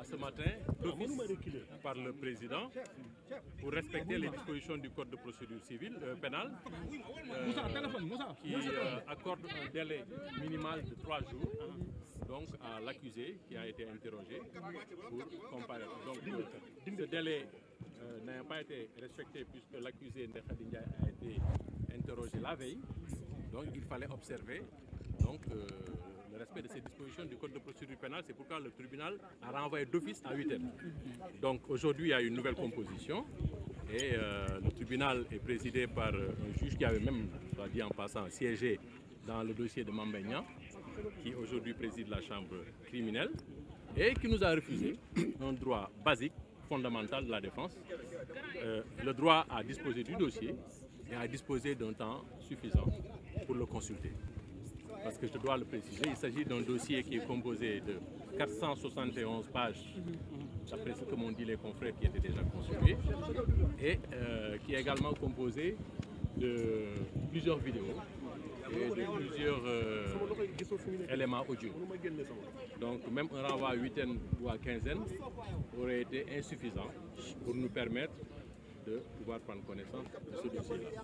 ce matin d'office par le président pour respecter les dispositions du code de procédure civile pénale qui accorde un délai minimal de 3 jours donc à l'accusé qui a été interrogé pour comparaître. Donc ce délai n'a pas été respecté puisque l'accusé Ndeye Khady Ndiaye a été interrogé la veille. Donc il fallait observer donc, le respect de ces dispositions du code de procédure pénale. C'est pourquoi le tribunal a renvoyé d'office à 8 heures. Donc aujourd'hui il y a une nouvelle composition et le tribunal est présidé par un juge qui avait même, on l'a dit en passant, siégé dans le dossier de Mame Mbaye Niang, qui aujourd'hui préside la chambre criminelle et qui nous a refusé un droit basique, fondamental de la défense, le droit à disposer du dossier et à disposer d'un temps suffisant pour le consulter. Parce que je dois le préciser, il s'agit d'un dossier qui est composé de 471 pages, d'après ce que m'ont dit les confrères qui étaient déjà constitués, et qui est également composé de plusieurs vidéos et de plusieurs éléments audio. Donc même un renvoi à huitaine ou à quinzaine aurait été insuffisant pour nous permettre de pouvoir prendre connaissance de ce dossier-là.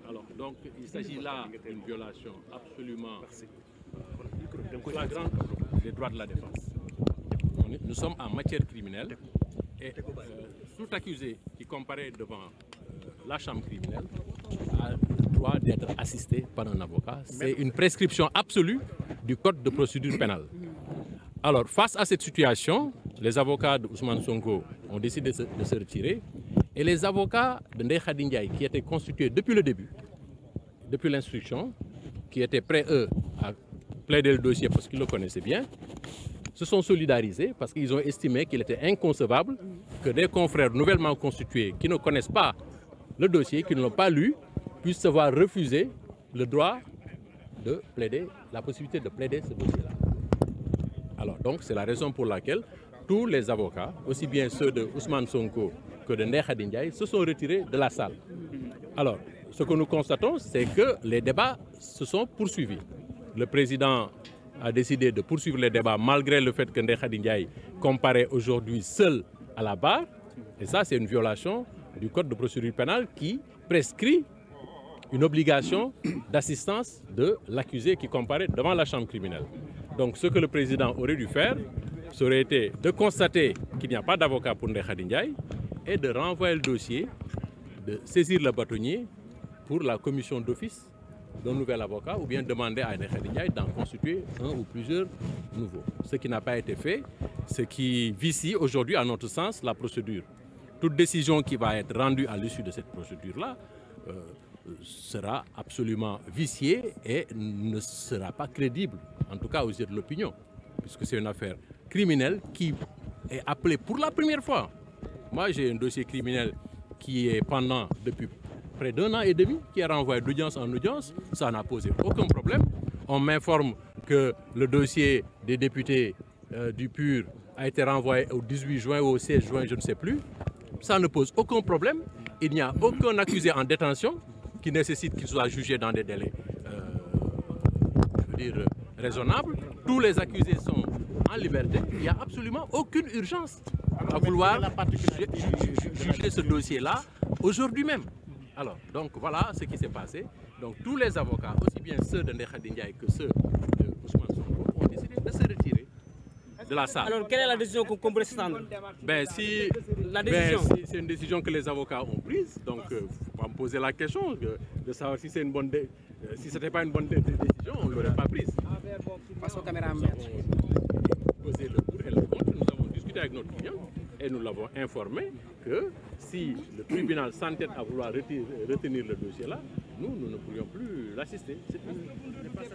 Alors, donc, il s'agit là d'une violation absolument flagrante des droits de la défense. Nous sommes en matière criminelle et tout accusé qui comparaît devant la chambre criminelle a le droit d'être assisté par un avocat. C'est une prescription absolue du code de procédure pénale. Alors, face à cette situation, les avocats de Ousmane Sonko ont décidé de se retirer. Et les avocats de Ndeye Khady Ndiaye, qui étaient constitués depuis le début, depuis l'instruction, qui étaient prêts, eux, à plaider le dossier parce qu'ils le connaissaient bien, se sont solidarisés parce qu'ils ont estimé qu'il était inconcevable que des confrères nouvellement constitués qui ne connaissent pas le dossier, qui ne l'ont pas lu, puissent se voir refuser le droit de plaider, la possibilité de plaider ce dossier-là. Alors, donc, c'est la raison pour laquelle tous les avocats, aussi bien ceux de Ousmane Sonko que de Ndeye Khady Ndiaye, se sont retirés de la salle. Alors, ce que nous constatons, c'est que les débats se sont poursuivis. Le président a décidé de poursuivre les débats malgré le fait que Ndeye Khady Ndiaye comparaît aujourd'hui seul à la barre. Et ça, c'est une violation du code de procédure pénale qui prescrit une obligation d'assistance de l'accusé qui comparaît devant la chambre criminelle. Donc, ce que le président aurait dû faire, ça aurait été de constater qu'il n'y a pas d'avocat pour Ndeye Khady Ndiaye et de renvoyer le dossier, de saisir le bâtonnier pour la commission d'office d'un nouvel avocat ou bien demander à Ndeye Khady Ndiaye d'en constituer un ou plusieurs nouveaux. Ce qui n'a pas été fait, ce qui vicie aujourd'hui, à notre sens, la procédure. Toute décision qui va être rendue à l'issue de cette procédure-là sera absolument viciée et ne sera pas crédible, en tout cas aux yeux de l'opinion, puisque c'est une affaire criminelle qui est appelée pour la première fois. Moi, j'ai un dossier criminel qui est pendant depuis près d'1 an et demi, qui est renvoyé d'audience en audience. Ça n'a posé aucun problème. On m'informe que le dossier des députés du PUR a été renvoyé au 18 juin ou au 16 juin, je ne sais plus. Ça ne pose aucun problème. Il n'y a aucun accusé en détention qui nécessite qu'il soit jugé dans des délais raisonnables. Tous les accusés sont en liberté. Il n'y a absolument aucune urgence à vouloir juger ce dossier-là aujourd'hui même. Alors, donc voilà ce qui s'est passé. Donc tous les avocats, aussi bien ceux de Ndeye Khady Ndiaye que ceux de Ousmane Sonko, ont décidé de se retirer de la salle. Alors, quelle est la décision qu'on pourrait s'attendre? C'est une décision que les avocats ont prise. Donc, il ne faut pas me poser la question de savoir si c'est une bonne si ce n'était pas une bonne décision, on ne l'aurait pas prise. Face aux caméras. Nous avons posé le pour et le contre. Nous avons discuté avec notre client et nous l'avons informé que si le tribunal s'entête à vouloir retenir le dossier-là, nous ne pourrions plus l'assister.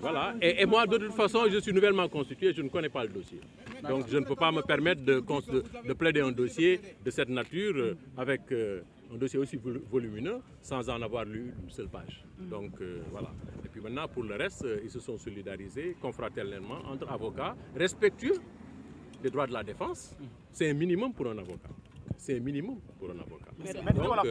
Voilà. Et moi, de toute façon, je suis nouvellement constitué, je ne connais pas le dossier. Donc, je ne peux pas me permettre de plaider un dossier de cette nature avec un dossier aussi volumineux sans en avoir lu une seule page. Donc, voilà. Et puis maintenant, pour le reste, ils se sont solidarisés confraternellement entre avocats, respectueux des droits de la défense. C'est un minimum pour un avocat. C'est un minimum pour un avocat. Donc, voilà.